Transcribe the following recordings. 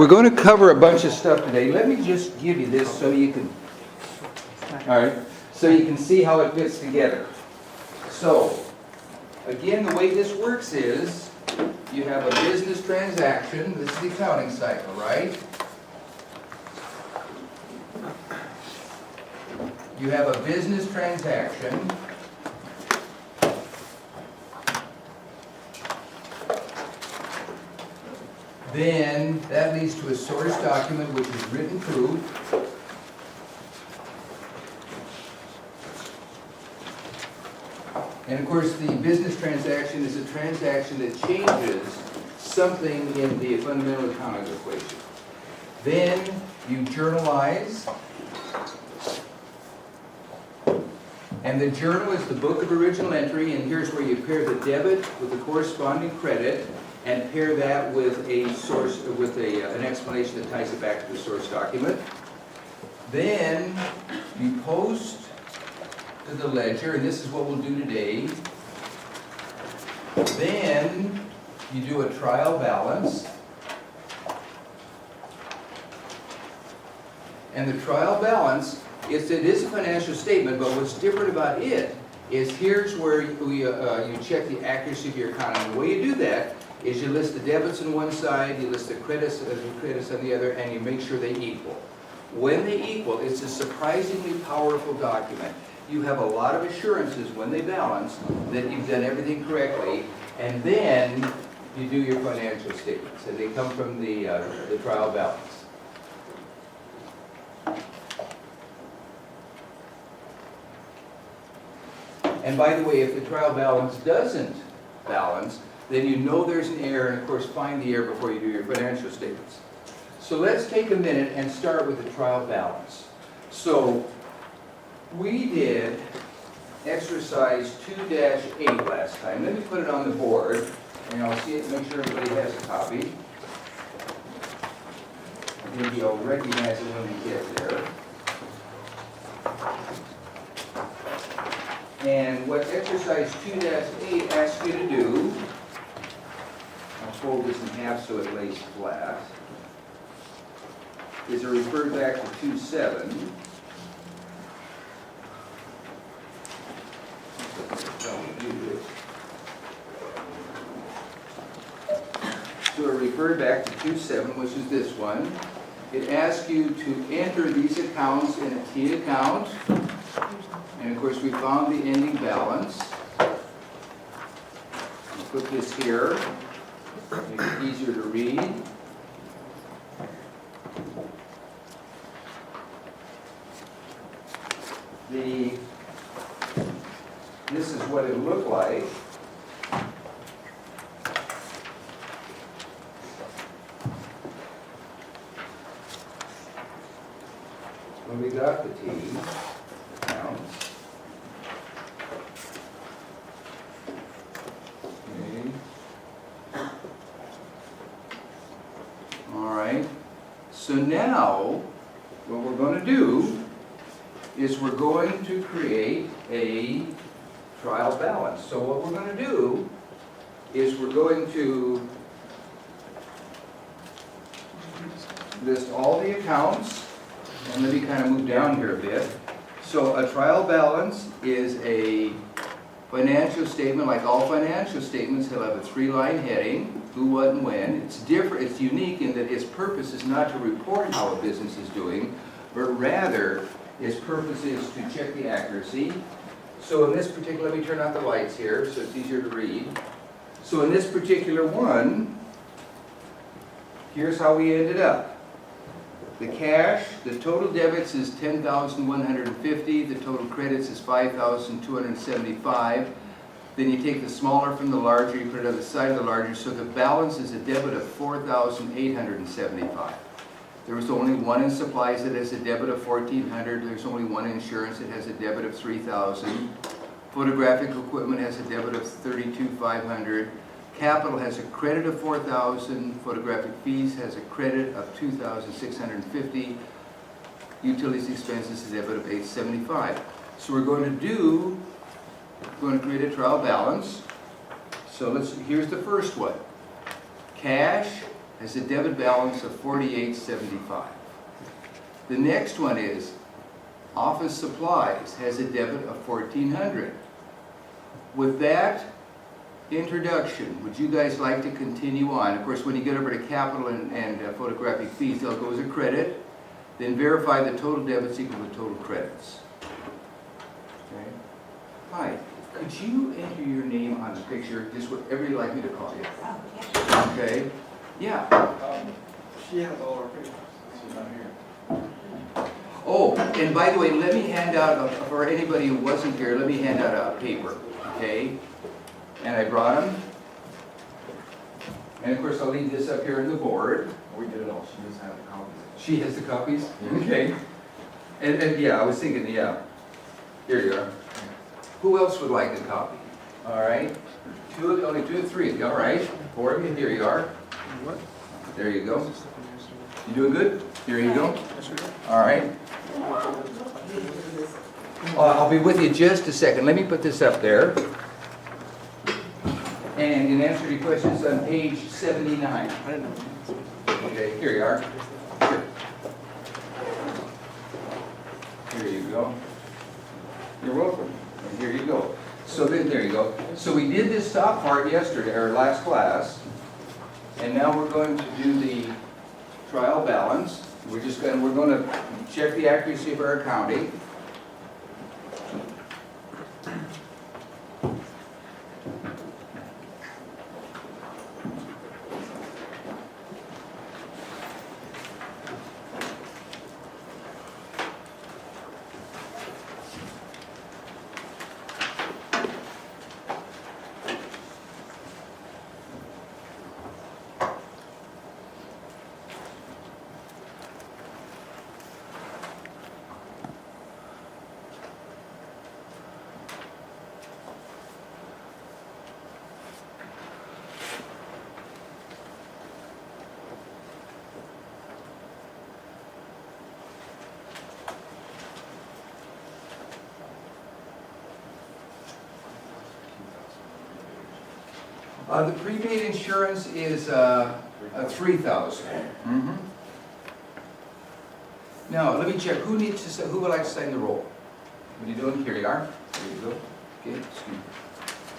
We're going to cover a bunch of stuff today. Let me just give you this so you can, all right, so you can see how it fits together. So, again, the way this works is you have a business transaction. This is the accounting cycle, right? You have a business transaction. Then that leads to a source document which is written proof. And of course, the business transaction is a transaction that changes something in the fundamental accounting equation. Then you journalize. And the journal is the book of original entry, and here's where you pair the debit with the corresponding credit and pair that with a source, with an explanation that ties it back to the source document. Then you post to the ledger, and this is what we'll do today. Then you do a trial balance. And the trial balance, it is a financial statement, but what's different about it is here's where you check the accuracy of your accounting. The way you do that is you list the debits on one side, you list the credits on the other, and you make sure they equal. When they equal, it's a surprisingly powerful document. You have a lot of assurances when they balance that you've done everything correctly, and then you do your financial statements, and they come from the trial balance. And by the way, if the trial balance doesn't balance, then you know there's an error, and of course find the error before you do your financial statements. So let's take a minute and start with the trial balance. So we did exercise 2-8 last time. Let me put it on the board, and I'll see it, make sure everybody has a copy. Maybe you'll recognize it when we get there. And what exercise 2-8 asks you to do, I'll fold this in half so it lays flat, is to refer back to 2-7. So it referred back to 2-7, which is this one. It asks you to enter these accounts in a T account. And of course, we found the ending balance. I'll put this here, make it easier to read. This is what it looked like. When we got the T accounts. So now, what we're going to do is we're going to create a trial balance. So what we're going to do is we're going to list all the accounts, and let me kind of move down here a bit. So a trial balance is a financial statement. Like all financial statements, it'll have a 3-line heading. Who, what, and when. It's different, it's unique in that its purpose is not to report how a business is doing, but rather its purpose is to check the accuracy. So in this particular, let me turn out the lights here so it's easier to read. So in this particular one, here's how we ended up. The cash, the total debits is $10,150, the total credits is $5,275. Then you take the smaller from the larger, you put it on the side of the larger, so the balance is a debit of $4,875. There was only one in supplies that has a debit of $1,400. There's only one in insurance that has a debit of $3,000. Photographic equipment has a debit of $32,500. Capital has a credit of $4,000. Photographic fees has a credit of $2,650. Utilities expenses, a debit of $875. So we're going to create a trial balance. So here's the first one. Cash has a debit balance of $48.75. The next one is office supplies has a debit of $1,400. With that introduction, would you guys like to continue on? Of course, when you get over to capital and photographic fees, they'll go as a credit. Then verify the total debits equal to total credits. Okay. Hi, could you enter your name on the picture, just whatever you'd like me to call you? Oh, yeah. Okay? Yeah. She has all her papers. She's not here. Oh, and by the way, let me hand out, for anybody who wasn't here, let me hand out a paper, okay? And I brought them. And of course, I'll leave this up here on the board. We did it all. She doesn't have the copies. She has the copies? Okay. And yeah, I was thinking, yeah. Here you are. Who else would like a copy? All right. Only two or three of you, all right? Four of you, here you are. There you go. You doing good? Here you go. All right. I'll be with you just a second. Let me put this up there. And in answer to your questions on page 79. Okay, here you are. Here. Here you go. You're welcome. And here you go. So then, there you go. So we did this top part yesterday, or last class. And now we're going to do the trial balance. We're going to check the accuracy of our accounting. The prepaid insurance is $3,000. Now, let me check. Who would like to sign the roll? What are you doing? Here you are. There you go. Okay, excuse me.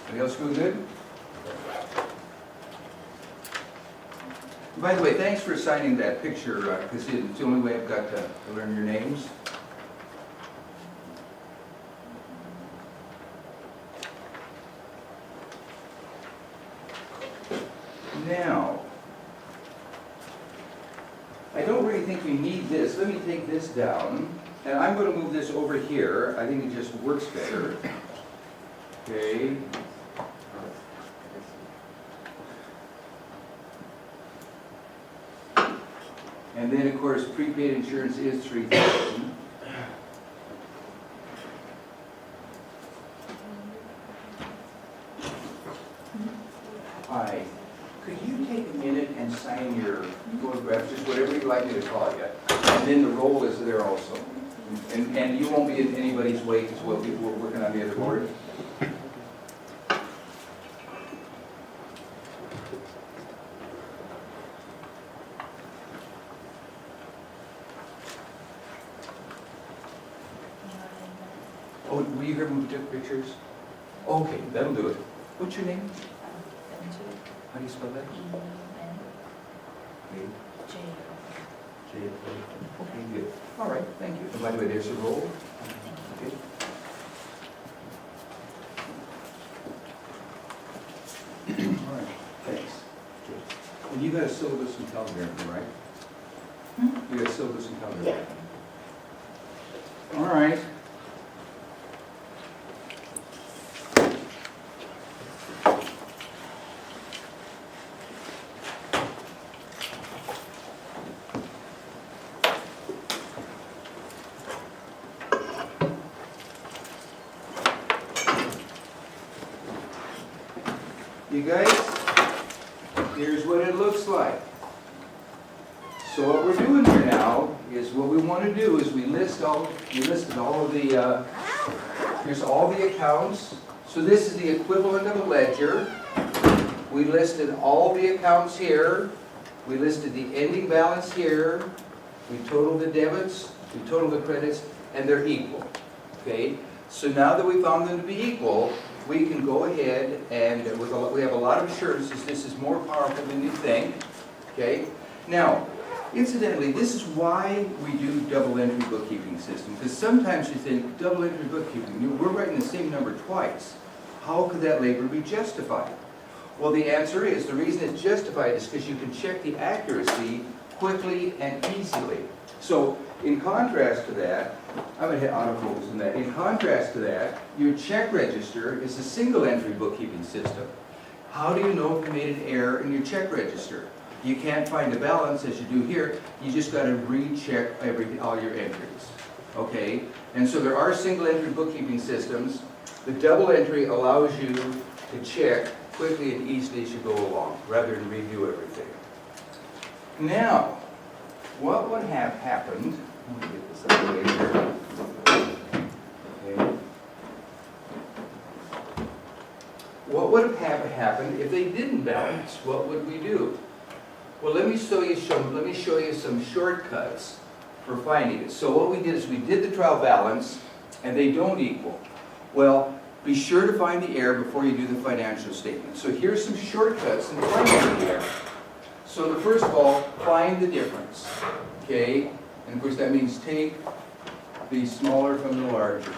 Anybody else doing good? By the way, thanks for signing that picture, because it's the only way I've got to learn your names. Now, I don't really think we need this. Let me take this down, and I'm going to move this over here. I think it just works better. Okay. And then, of course, prepaid insurance is $3,000. Hi. Could you take a minute and sign your photographs, just whatever you'd like me to call you? And then the roll is there also. And you won't be in anybody's way because we're working on the other board. Oh, were you here when we took pictures? Okay, that'll do it. What's your name? How do you spell that? J. Okay, good. All right, thank you. And by the way, there's a roll. Okay. All right, thanks. And you got a syllabus and telegram, right? You got a syllabus and telegram? Yeah. All right. You guys, here's what it looks like. So what we're doing here now is what we want to do is we listed all of the, here's all the accounts. So this is the equivalent of a ledger. We listed all the accounts here. We listed the ending balance here, we totaled the debits, we totaled the credits, and they're equal, okay? So now that we found them to be equal, we can go ahead and we have a lot of assurances this is more powerful than you think, okay? Now, incidentally, this is why we do double entry bookkeeping system, because sometimes you think double entry bookkeeping, we're writing the same number twice. How could that labor be justified? Well, the answer is, the reason it's justified is because you can check the accuracy quickly and easily. So, in contrast to that, I'm going to hit autofocus in that. In contrast to that, your check register is a single entry bookkeeping system. How do you know if you made an error in your check register? You can't find a balance as you do here. You just got to recheck all your entries. Okay? And so there are single entry bookkeeping systems. The double entry allows you to check quickly and easily as you go along, rather than review everything. Now, what would have happened, let me get this out of the way here. Okay. What would have happened if they didn't balance? What would we do? Well, let me show you some shortcuts for finding it. So what we did is we did the trial balance, and they don't equal. Well, be sure to find the error before you do the financial statement. So here's some shortcuts in finding the error. So first of all, find the difference, okay? And of course that means take the smaller from the larger.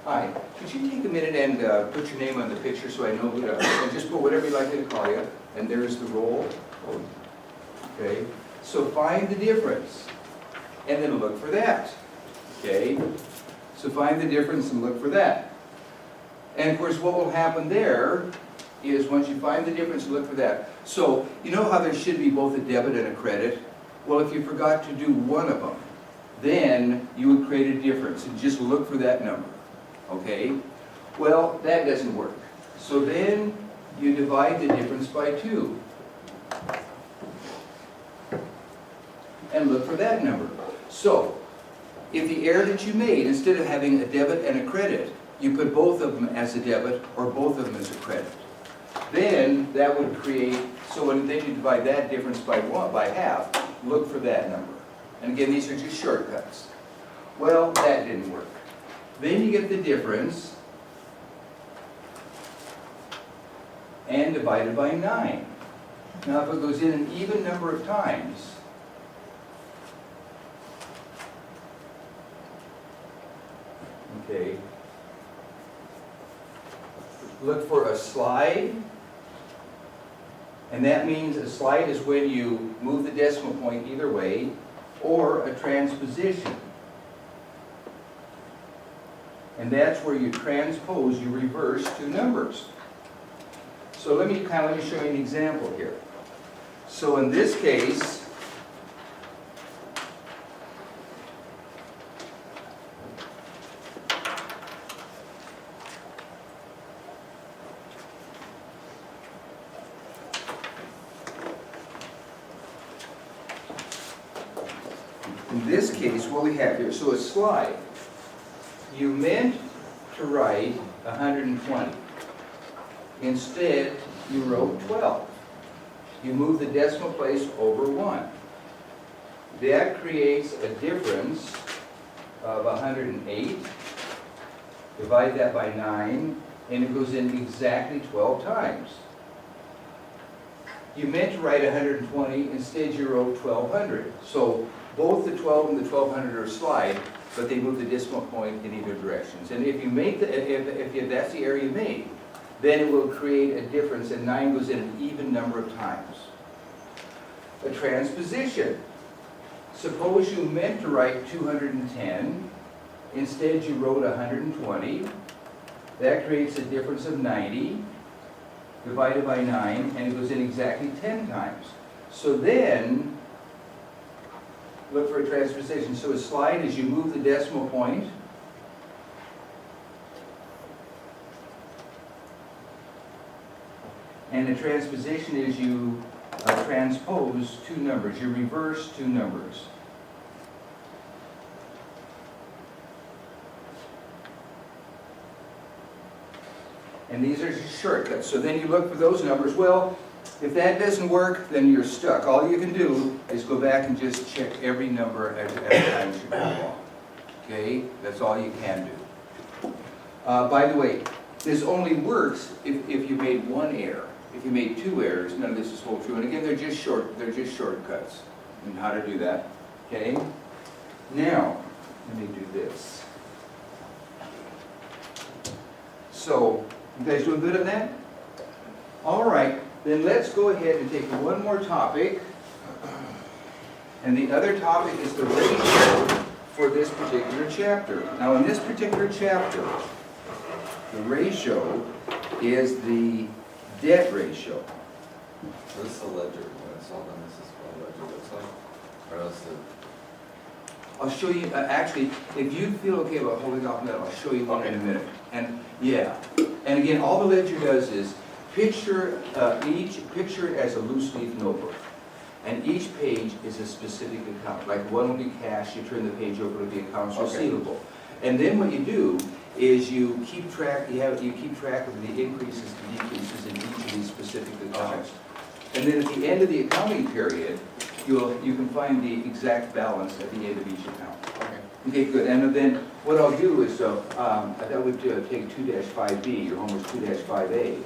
Hi, could you take a minute and put your name on the picture so I know who to, and just put whatever you'd like me to call you, and there's the roll. Okay, so find the difference, and then look for that. Okay, so find the difference and look for that. And of course what will happen there is once you find the difference, look for that. So, you know how there should be both a debit and a credit? Well, if you forgot to do one of them, then you would create a difference and just look for that number. Okay? Well, that doesn't work. So then you divide the difference by 2. And look for that number. So, if the error that you made, instead of having a debit and a credit, you put both of them as a debit or both of them as a credit, then that would create, so when then you divide that difference by half, look for that number. And again, these are just shortcuts. Well, that didn't work. Then you get the difference and divide it by 9. Now if it goes in an even number of times, okay, look for a slide, and that means a slide is when you move the decimal point either way, or a transposition. And that's where you transpose, you reverse 2 numbers. So let me show you an example here. So in this case, what we have here, so a slide. You meant to write 120. Instead, you wrote 12. You move the decimal place over 1. That creates a difference of 108. Divide that by 9, and it goes in exactly 12 times. You meant to write 120, instead you wrote 1200. So both the 12 and the 1200 are slide, but they move the decimal point in either directions. And if you make that's the error you made, then it will create a difference, and 9 goes in an even number of times. A transposition. Suppose you meant to write 210, instead you wrote 120. That creates a difference of 90, divided by 9, and it goes in exactly 10 times. So then, look for a transposition. So a slide is you move the decimal point, and a transposition is you transpose 2 numbers. You reverse 2 numbers. And these are just shortcuts. So then you look for those numbers. Well, if that doesn't work, then you're stuck. All you can do is go back and just check every number at a time as you go along. Okay? That's all you can do. By the way, this only works if you made one error. If you made two errors, none of this is hold true. And again, they're just shortcuts in how to do that. Okay? Now, let me do this. So, you guys doing good on that? All right, then let's go ahead and take one more topic. And the other topic is the ratio for this particular chapter. Now, in this particular chapter, the ratio is the debt ratio. What is the ledger? When it's all done, this is what a ledger looks like? Or else the... I'll show you, actually, if you feel okay about holding off on that, I'll show you one in a minute. And, yeah, and again, all the ledger does is picture it as a loose leaf notebook. And each page is a specific account. Like one will be cash, you turn the page over to the accounts receivable. And then what you do is you keep track of the increases and decreases in each of these specific accounts. And then at the end of the accounting period, you can find the exact balance at the end of each account. Okay, good. And then what I'll do is, I thought we'd take 2-5B, your homework 2-5A,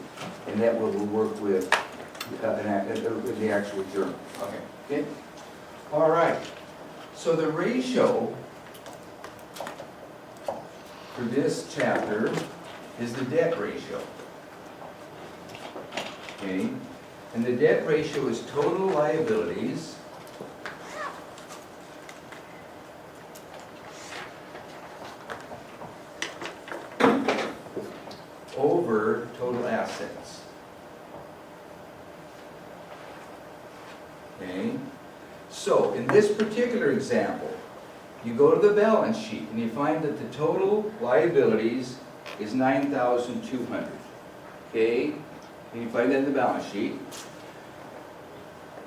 and that will work with the actual journal. Okay. All right. So the ratio for this chapter is the debt ratio. Okay. And the debt ratio is total liabilities over total assets. Okay? So, in this particular example, you go to the balance sheet and you find that the total liabilities is $9,200. Okay? And you find that in the balance sheet.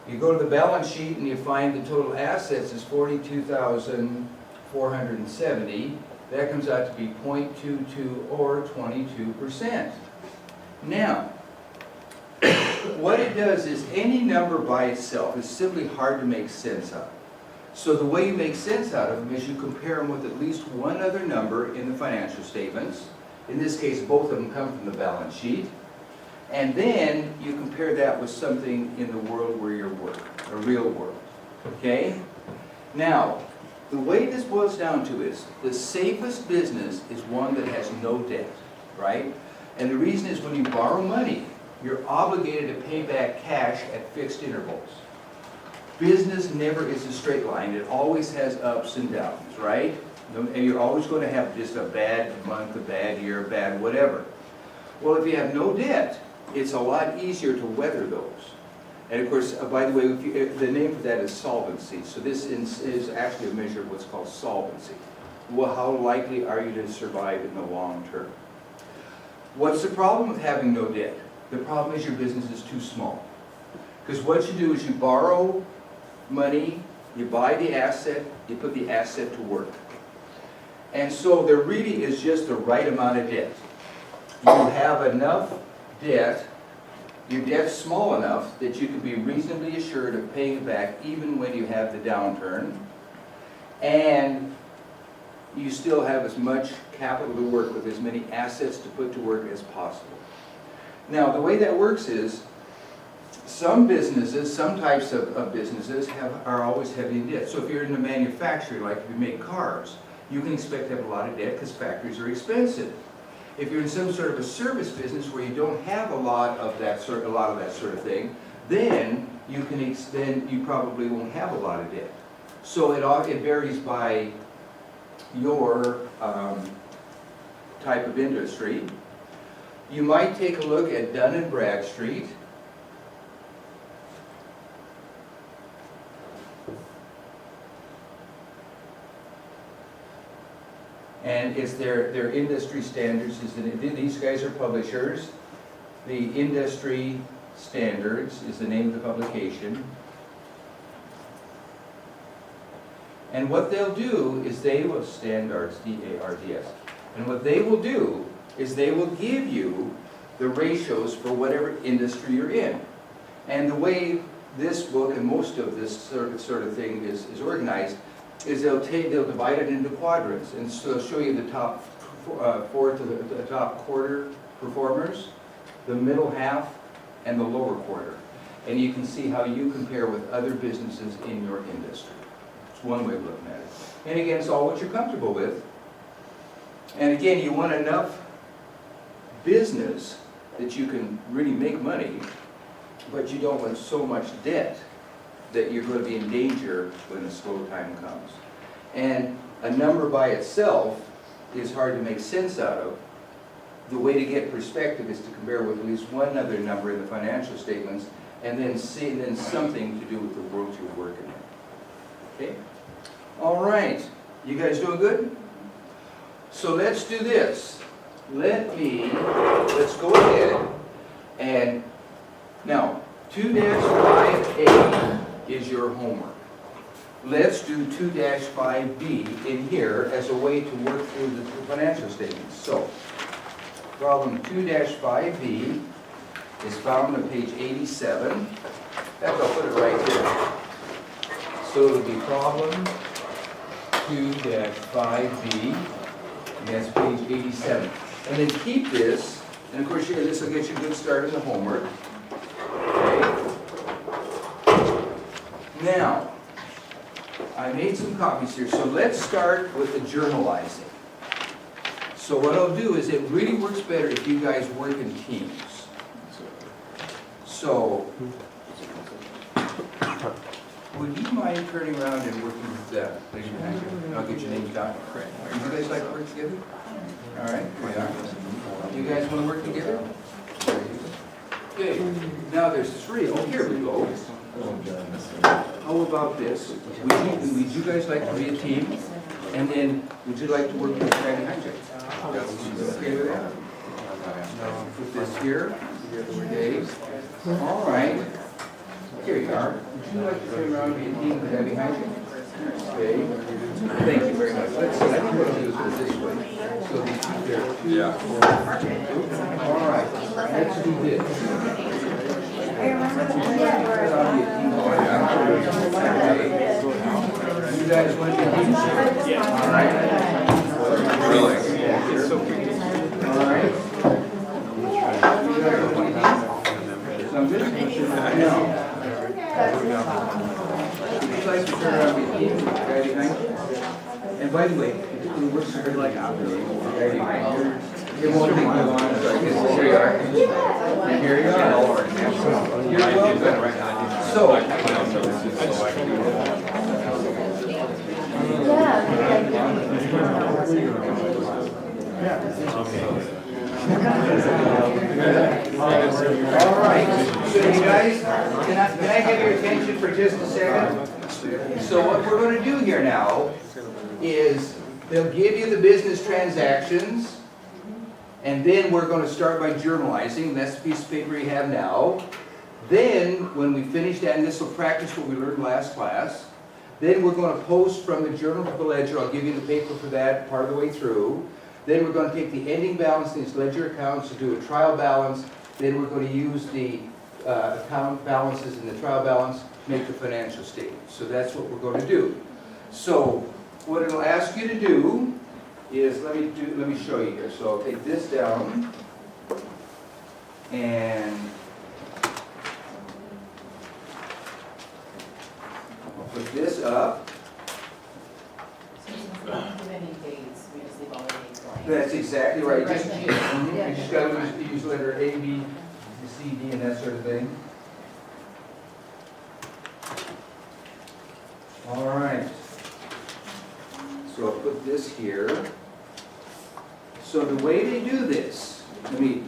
You go to the balance sheet and you find the total assets is $42,470. That comes out to be 0.22 or 22%. Now, what it does is any number by itself is simply hard to make sense of. So the way you make sense out of them is you compare them with at least one other number in the financial statements. In this case, both of them come from the balance sheet. And then you compare that with something in the world where you work, a real world. Okay? Now, the way this boils down to is the safest business is one that has no debt, right? And the reason is when you borrow money, you're obligated to pay back cash at fixed intervals. Business never is a straight line. It always has ups and downs, right? And you're always going to have just a bad month, a bad year, a bad whatever. Well, if you have no debt, it's a lot easier to weather those. And of course, by the way, the name for that is solvency. So this is actually a measure of what's called solvency. Well, how likely are you to survive in the long term? What's the problem with having no debt? The problem is your business is too small. Because what you do is you borrow money, you buy the asset, you put the asset to work. And so there really is just the right amount of debt. You have enough debt, your debt's small enough that you can be reasonably assured of paying it back even when you have the downturn, and you still have as much capital to work with, as many assets to put to work as possible. Now, the way that works is some businesses, some types of businesses are always heavy in debt. So if you're in the manufacturing, like if you make cars, you can expect to have a lot of debt because factories are expensive. If you're in some sort of a service business where you don't have a lot of that sort of thing, then you probably won't have a lot of debt. So it varies by your type of industry. You might take a look at Dun & Bradstreet. And it's their industry standards. These guys are publishers. The Industry Standards is the name of the publication. And what they'll do is they will, standards, D-A-R-D-S. And what they will do is they will give you the ratios for whatever industry you're in. And the way this book and most of this sort of thing is organized is they'll divide it into quadrants, and so they'll show you the top fourth of the top quarter performers, the middle half, and the lower quarter. And you can see how you compare with other businesses in your industry. It's one way of looking at it. And again, it's all what you're comfortable with. And again, you want enough business that you can really make money, but you don't want so much debt that you're going to be in danger when a slow time comes. And a number by itself is hard to make sense out of. The way to get perspective is to compare with at least one other number in the financial statements, and then see something to do with the world you're working in. Okay? All right. You guys doing good? So let's do this. Let's go ahead and, now, 2-5A is your homework. Let's do 2-5B in here as a way to work through the financial statements. So, problem 2-5B is found on page 87. In fact, I'll put it right here. So it'll be problem 2-5B, and that's page 87. And then keep this, and of course this will get you a good start in the homework. Okay. Now, I made some copies here, so let's start with the journalizing. So what I'll do is, it really works better if you guys work in teams. So, would you mind turning around and working with that? I'll get your names down. Would you guys like to work together? All right, we are. You guys want to work together? Okay, now there's 3. Oh, here we go. How about this? Would you guys like to be a team? And then, would you like to work with the guy behind you? Okay with that? Put this here. Okay. All right. Here you are. Would you like to turn around and be a team with the guy behind you? Okay. Thank you very much. Let's see. I think what I'll do is go this way. So these two there. 2, Yeah. 4. All right. Let's do this. You guys want to be team? All right. Really? It's so pretty. All right. You guys want to be team? Sound good? No. Would you like to turn around and be a team? Guy behind you? And by the way, it works very like out there. Guy behind you. It won't take you long, so I guess here you are. And here you are. You're welcome. So, all right. So you guys, can I have your attention for just a second? So what we're going to do here now is they'll give you the business transactions, and then we're going to start by journalizing. That's the piece of paper you have now. Then, when we finish that, and this will practice what we learned last class, then we're going to post from the journal to the ledger. I'll give you the paper for that part of the way through. Then we're going to take the ending balance in these ledger accounts to do a trial balance. Then we're going to use the account balances in the trial balance to make the financial statement. So that's what we're going to do. So what it'll ask you to do is, let me show you here. So I'll take this down and I'll put this up. That's exactly right. You just got to use letter A, B, C, D, and that sort of thing. All right. So I'll put this here. So the way they do this, let me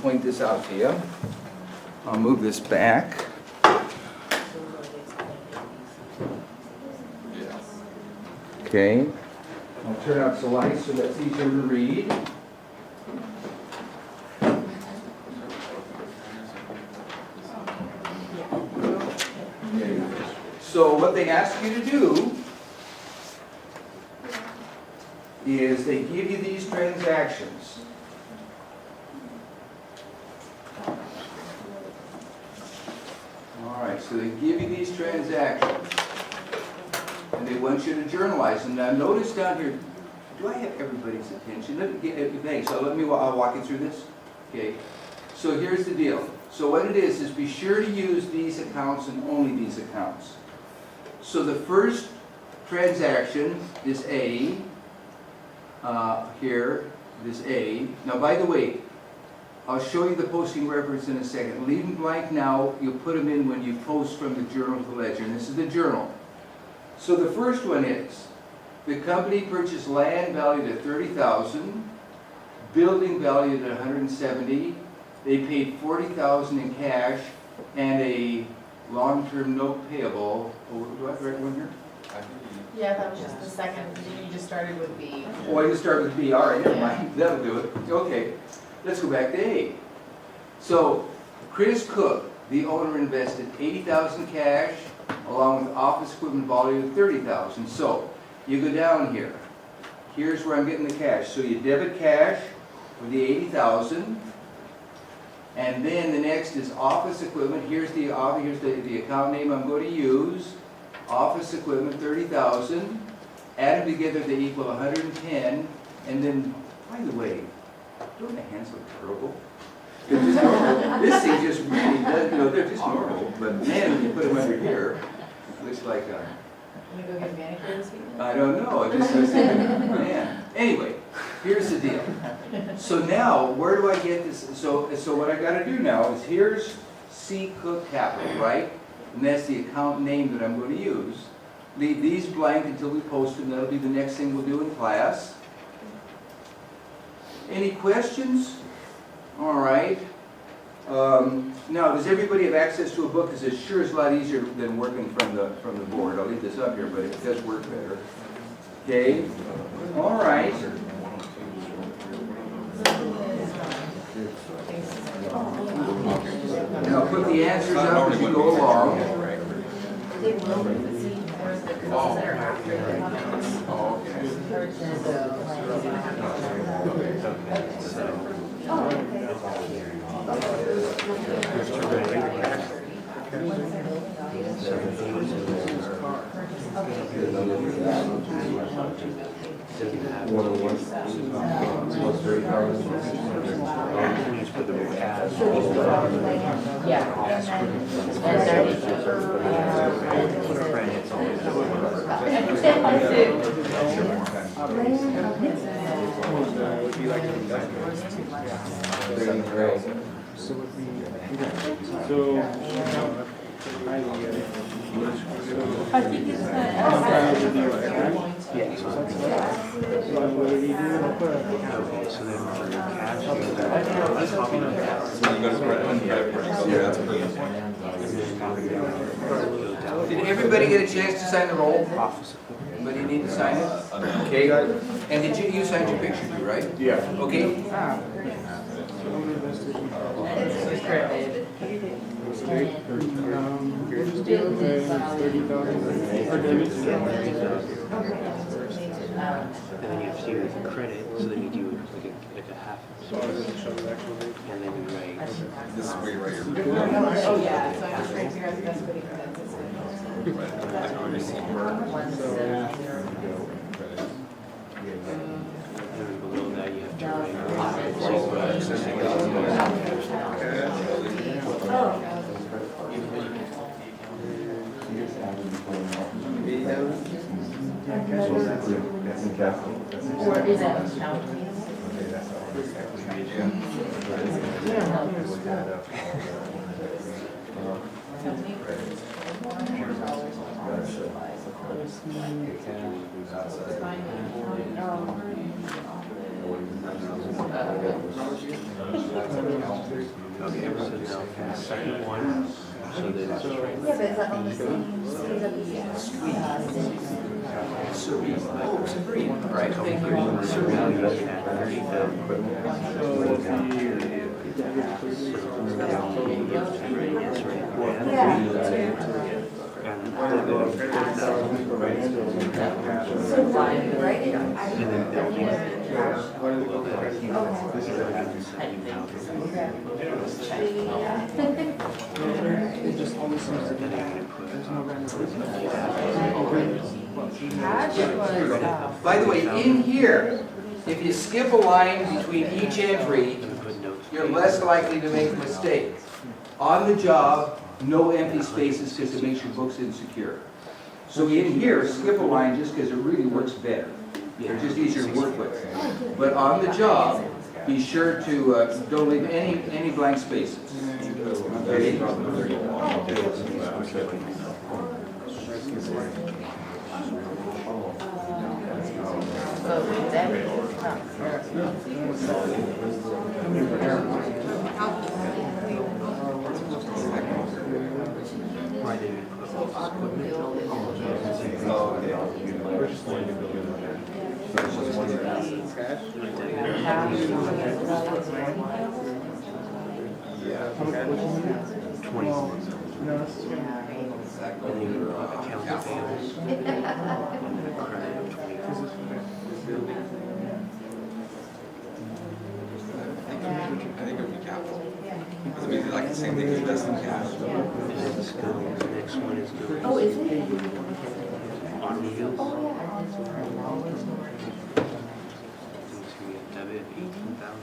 point this out to you. I'll move this back. Okay. I'll turn out the light so that's easier to read. Okay. So what they ask you to do is they give you these transactions. So they give you these transactions, and they want you to journalize them. Now notice down here, do I have everybody's attention? Thanks, so I'll walk you through this. Okay, so here's the deal. So what it is be sure to use these accounts and only these accounts. So the first transaction is A, here, this A. Now by the way, I'll show you the posting reference in a second. Leave them blank now, you'll put them in when you post from the journal to the ledger, and this is the journal. So the first one is, the company purchased land valued at $30,000, building valued at $170,000. They paid $40,000 in cash and a long-term note payable. Oh, do I have the right one here? Yeah, that was just the second, you just started with B. Oh, I just started with B. All right, never mind. That'll do it. Okay, let's go back to A. So Chris Cook, the owner, invested $80,000 cash along with office equipment value of $30,000. So you go down here. Here's where I'm getting the cash. So you debit cash for the $80,000. And then the next is office equipment. Here's the account name I'm going to use. Office equipment, $30,000. Add them together, they equal 110. And then, by the way, don't the hands look terrible? They're just normal. This thing just really does, they're just normal. But man, when you put them under here, it looks like Can we go get a manicure this weekend? I don't know. It just looks like, man. Anyway, here's the deal. So now, where do I get this? So what I got to do now is here's C Cook Capital, right? And that's the account name that I'm going to use. Leave these blank until we post them. That'll be the next thing we'll do in class. Any questions? All right. Now, does everybody have access to a book? Because it sure is a lot easier than working from the board. I'll leave this up here, but it does work better. Okay. All right. Now put the answers up as you go along. They will, but see, there's the courses that are after the comments. Oh, okay. I think it's Did everybody get a chance to sign the roll? Anybody need to sign it? Okay. And did you signed your picture too, right? Yeah. Okay. And then you have to do credit, so then you do like a half. And then you write. This is where you write your. Oh, yeah, so I'm just trying to figure out the best way to condense this. And then below that you have to write. Or is that counting? Okay, so now second one, so then it's just right. Yeah, but is that on the same, is that Serene. Oh, Serene. All right, thank you. So now you have 30,000. so why, right? And then they'll keep Okay. then you're gonna put, Cash was, By the way, in here, if you skip a line between each entry, put notes. you're less likely to make mistakes. On the job, no empty spaces because it makes your books insecure. So in here, skip a line just because it really works better. They're just easier to work with. But on the job, be sure to, don't leave any blank spaces. Okay? so then, Why didn't you put so automobile is. Oh, okay. We're just going to go in there. So it's just one Cash. Yeah. 20? Exactly. And then you put accounts payable. And then a credit of 20. I think it would be capital. Because I mean, like the same thing as investing cash. This is go, the next one is go. Oh, is it? Automobiles. Oh, yeah. So we have debit 18,000.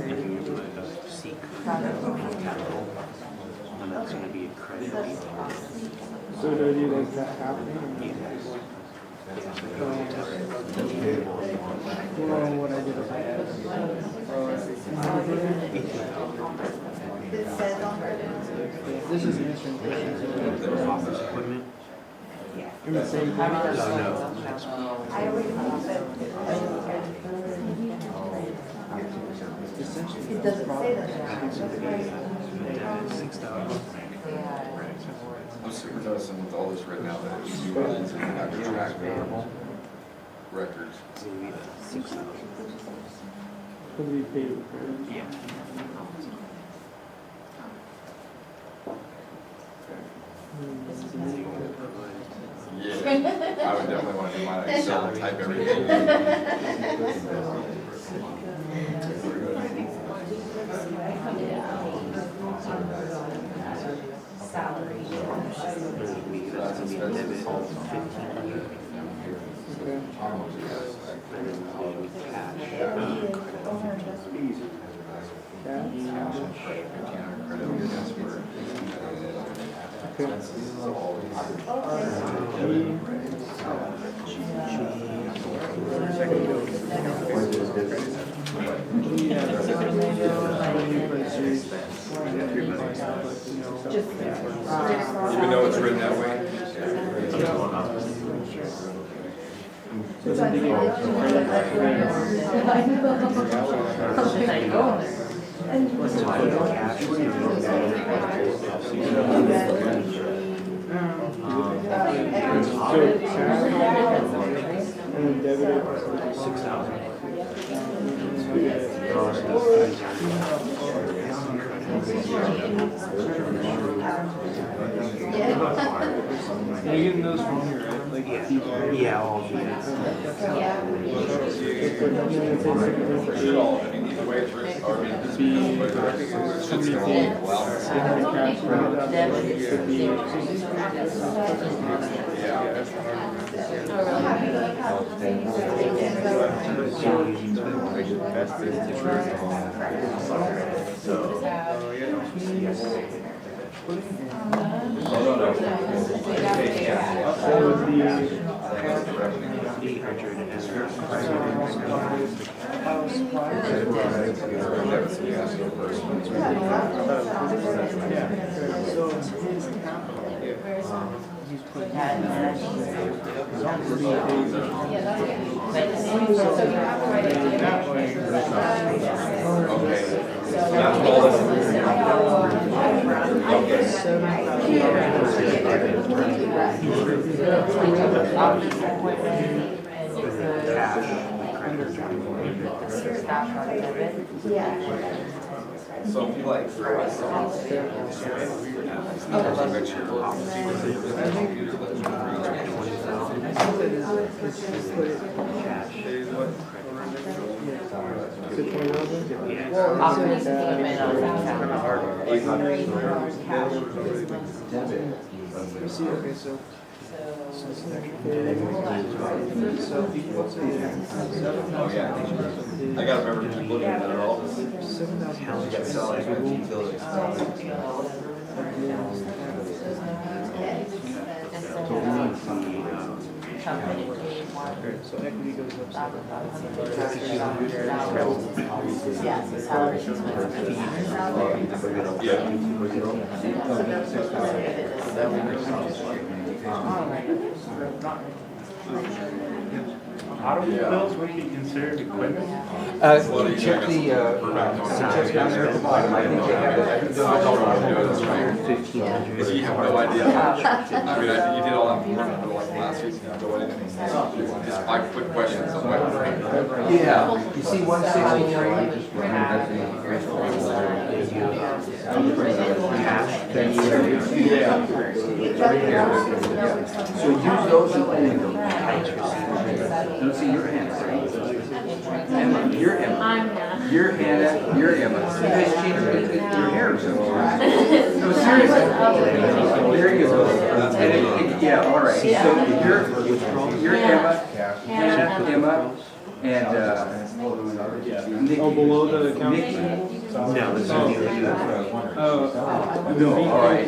And then you put a C capital. And that's gonna be a credit of 18,000. So do you like that happening? Yes. You know what I did with my ads? Oh, I see. It says on it. This is an instant. Office equipment. You're the same thing. No, next one. I already have it. Essentially. It doesn't say that. Debit 6,000. I'm super noticing with all this written out that it's you guys have to track records. So we need 6,000. Could be paid with credit. Yeah. Yeah. I would definitely want to do mine Excel and type everything. Salary. That's gonna be a debit 1,500. Okay. And then we'll do cash. Even though it's written that way. And debit 6,000. You're getting those from here, right? Like, Yeah, all of these. Should all, I mean, either way, it's written, or I mean, it's it should still all go out. So if you like throw us some, make sure Is it 20,000? Yeah. Optimism for the men on that. You see, okay, so. So it's an extra 50. So what's it? Oh, yeah. I gotta remember to keep looking at it all. Company paid one. So equity goes up. Yes, the salaries is what Automobiles would be considered equipment? Check the, suggest down there at the bottom, I think they have it. Because you have no idea. I mean, you did all that work like last week, you have no idea. Just 5 quick questions. Yeah, you see 163? So use those and don't see your Hannah, right? Emma, you're Emma. I'm Hannah. You're Hannah, you're Emma. You guys changed your hair or something. No, seriously. There you go. Yeah, all right. So you're Emma, Hannah, Emma, and Nikki. Oh, below the account? Nikki. No, this is the No, all right.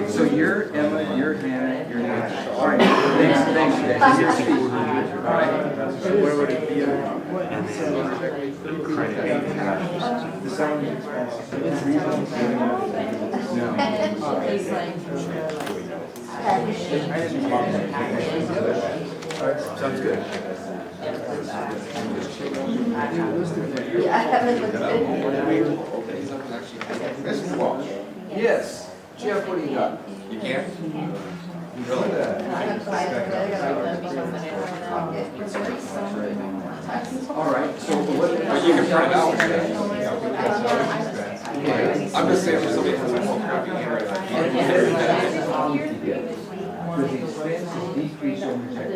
So you're Emma, you're Hannah, you're Nikki. All right. Thanks, guys. You're Steve. All right. So where would it be? and then credit. The salary expense. No. He's like. Sounds good. Yeah, I haven't looked at it. Yes. Jeff, what do you got? You can't? Really? I'm fine. All right, so what? But you can print it out. Okay. I'm just saying for somebody who's a crappy handwriting. The expenses decrease over time.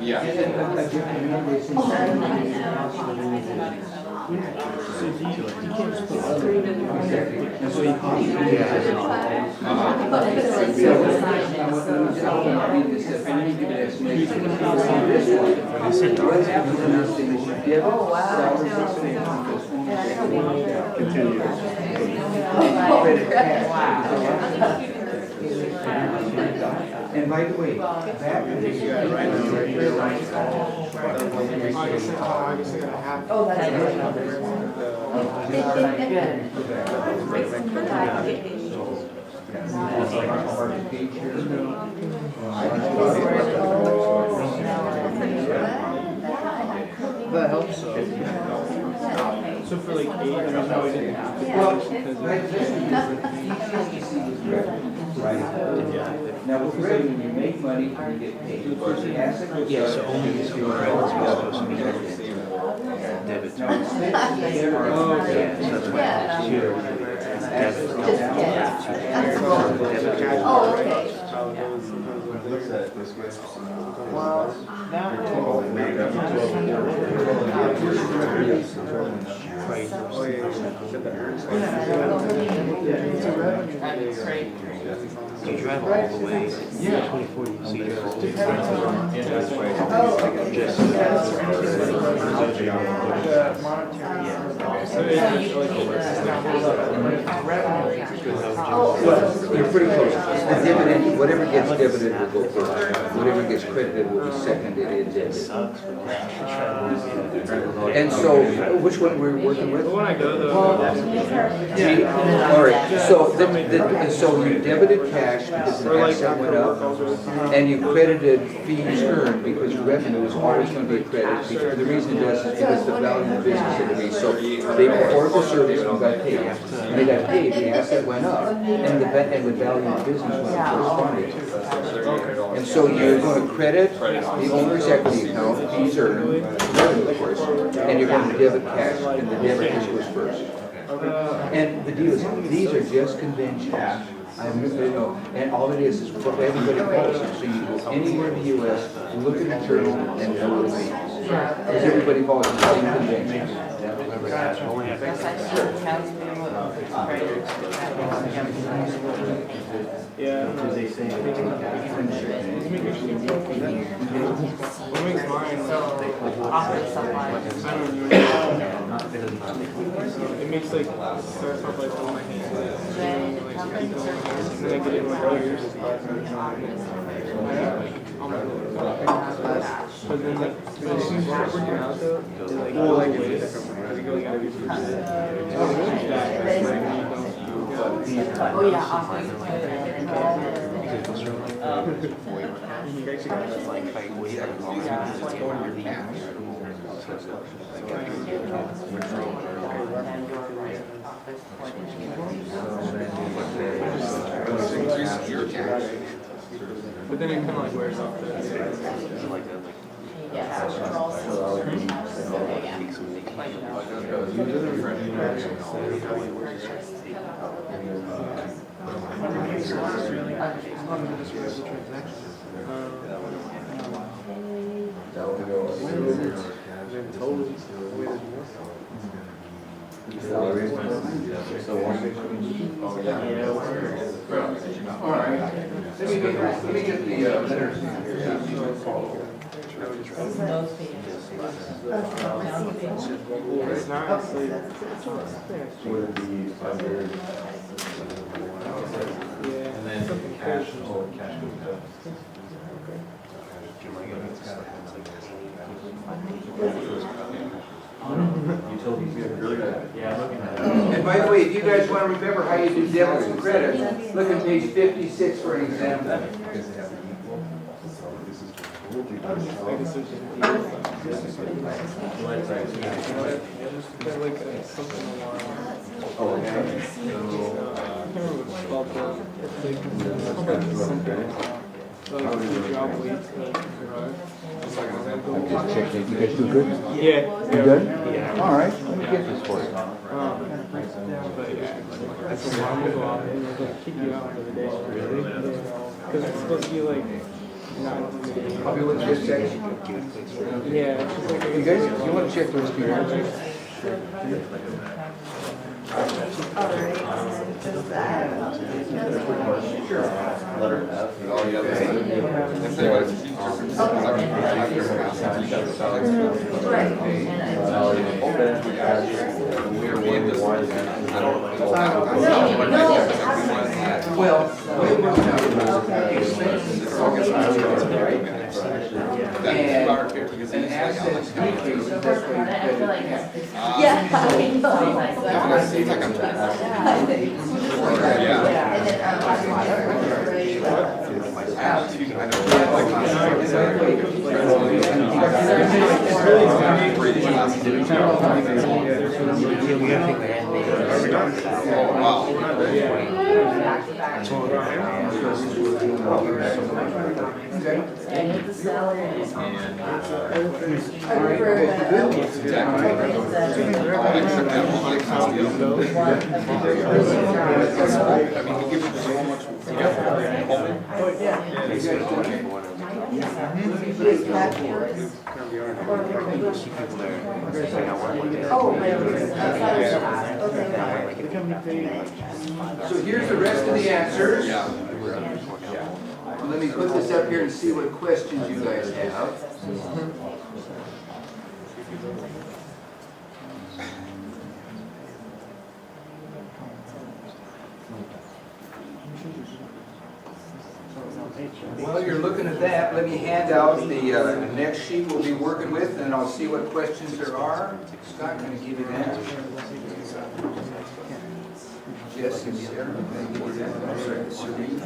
Yeah. And by the way, that is Oh, that's That helps. So for like 8, there's no way to. Now, with revenue, you make money and you get paid. Of course, the asset goes Yeah, up. so only these two credits are supposed to be debit. Now, expenses, they are- Yeah, so that's why two debit. Oh, okay. Well, now. It's a revenue. You drive all the way, 2040, so you drive all the way. Just. Well, you're pretty close. The dividend, whatever gets debited will go first. Whatever gets credited will be seconded in debit. And so, which one we're working with? When I go though. G? All right, so, so you debited cash because the asset went up, and you credited fees earned because revenue is always going to be a credit. Because the reason it does is because the value of the business increased. So they performed the service and got paid. When they got paid, the asset went up, and the value of the business went up correspondingly. And so you're going to credit the owner's equity account, fees earned, revenue of course, and you're going to debit cash, and the debit just goes first. And the deal is, these are just conventions. And all it is what everybody calls it. So you go anywhere in the US, look at the journal, and know what it means. everybody follows the same convention. Only have Yeah. Because they say. Let's make it simple. What makes mine? Offer supply. I don't know. It makes like starts off like on my hands, and then I get it in my ears. But then like, as soon as you start working out though, it like goes like ways. Like you gotta be pretty. Oh, yeah, offer supply. Like fight way like Increase your tax. But then it kind of like wears off. All right. Let me get the letters here. It's not. It's like, Would it be under, yeah. and then cash, oh, cash goes up. Utilities, really good. Yeah, looking at it. And by the way, if you guys want to remember how you do debits and credits, look at page 56 for an example. Like something along. Oh, okay. I can't remember what it's called though. It's like something. Like if you drop weights in the garage. You guys do good? Yeah. You good? All right, let me get this for you. But yeah, that's when mom will go off and like kick you out for the day. Really? Because it's supposed to be like not. I'll be with you just a second. Yeah. It's just like You guys, you want to check those two here? Letter F. Oh, yeah, that's it. If they want to keep different, I mean, we're being this, I don't. Well, we worked out expenses. It's all gets And because and it's assets like, decrease, that's I feel like why. Yeah, I know. yeah, it seems like I'm. So here's the rest of the answers. Yeah. Let me put this up here and see what questions you guys have. While you're looking at that, let me hand out the next sheet we'll be working with, and I'll see what questions there are. Scott, can I give you that? Yes, and Sarah. Serene.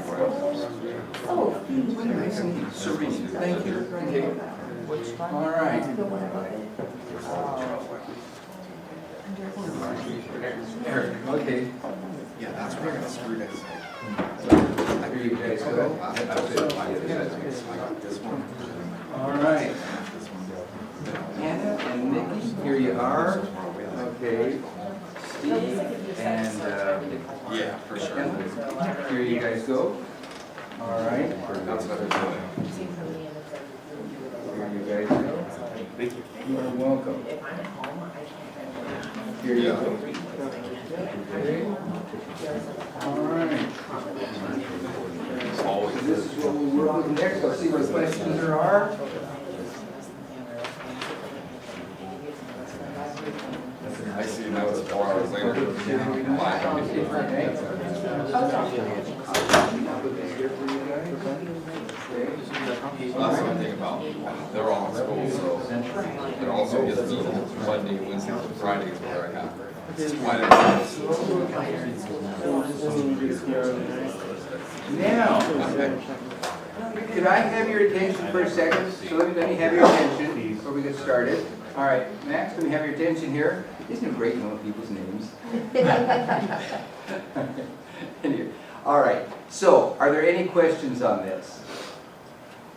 Serene, thank you. Okay. All right. Eric, okay. Yeah, that's where I got screwed in. Here you guys go. I got this one. All right. Hannah and Nikki, here you are. Okay. Steve and Yeah, for sure. here you guys go. All right. That's what I was doing. Here you guys go. Thank you. You are welcome. If I'm at home, I can't. Here you Yeah. go. Okay. All right. Always. So this is what we'll work with next. Let's see what questions there are. I see now it's 4 hours later. That's what I'm thinking about. They're all in school, so it also gives me Monday, Wednesday, and Fridays where I have. Now, could I have your attention for a second? So let me have your attention before we get started. All right, Max, let me have your attention here. Isn't it great knowing people's names? All right, so are there any questions on this?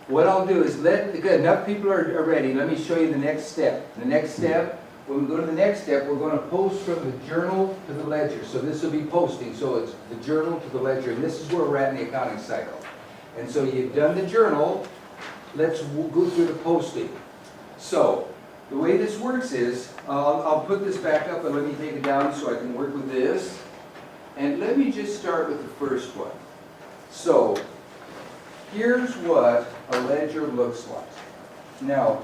What I'll do is good, enough people are ready. Let me show you the next step. The next step, when we go to the next step, we're going to post from the journal to the ledger. So this will be posting, so it's the journal to the ledger, and this is where we're at in the accounting cycle. And so you've done the journal, let's go through the posting. So, the way this works is, I'll put this back up and let me take it down so I can work with this. And let me just start with the first one. So, here's what a ledger looks like. Now,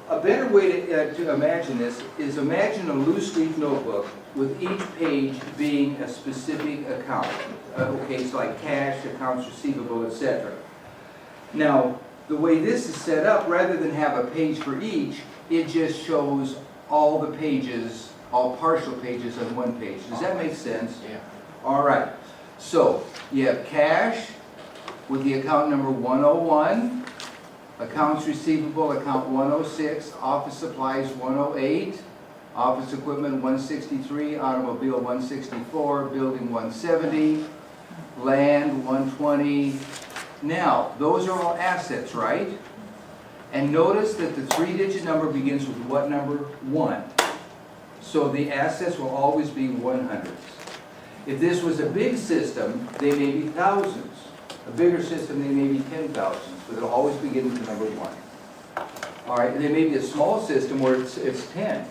a better way to imagine this is imagine a loose leaf notebook with each page being a specific account. Okay, so like cash, accounts receivable, etc. Now, the way this is set up, rather than have a page for each, it just shows all the pages, all partial pages on one page. Does that make sense? Yeah. All right. So, you have cash with the account number 101, accounts receivable, account 106, office supplies 108, office equipment 163, automobile 164, building 170, land 120. Now, those are all assets, right? And notice that the 3-digit number begins with what number? 1. So the assets will always be 100s. If this was a big system, they may be thousands. A bigger system, they may be 10,000s, but it'll always begin with the number 1. All right, and there may be a small system where it's tens,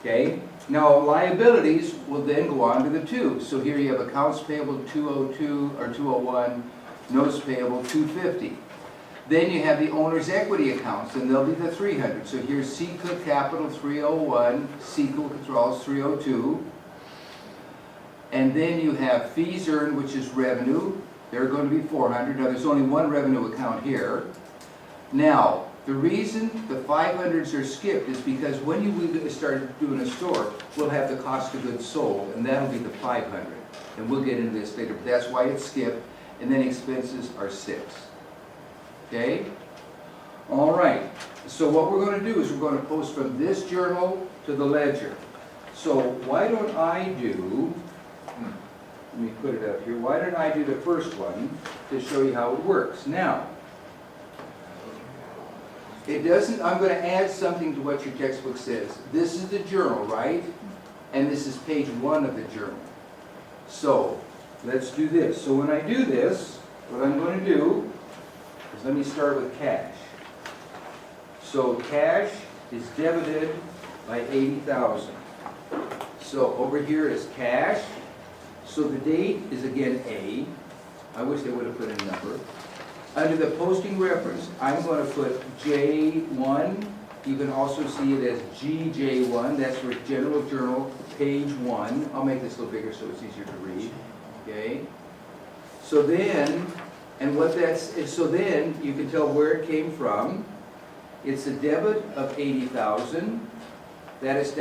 okay? Now, liabilities will then go on to the 2. So here you have accounts payable 202 or 201, notes payable 250. Then you have the owner's equity accounts, and they'll be the 300. So here's C Cook Capital 301, C Cook Withdrawals 302. And then you have fees earned, which is revenue. They're going to be 400. Now, there's only one revenue account here. Now, the reason the 500s are skipped is because when you start doing a store, we'll have the cost of goods sold, and that'll be the 500. And we'll get into this later, but that's why it's skipped. And then expenses are 6. Okay? All right. So what we're going to do is we're going to post from this journal to the ledger. So why don't I do, let me put it up here, why don't I do the first one to show you how it works. Now, it doesn't, I'm going to add something to what your textbook says. This is the journal, right? And this is page 1 of the journal. So, let's do this. So when I do this, what I'm going to do is let me start with cash. So cash is debited by 80,000. So over here is cash. So the date is again A. I wish they would have put a number. Under the posting reference, I'm going to put J1. You can also see it as GJ1. That's for General Journal, page 1. I'll make this a little bigger so it's easier to read. Okay? So then, and what that's, so then you can tell where it came from. It's a debit of 80,000. That is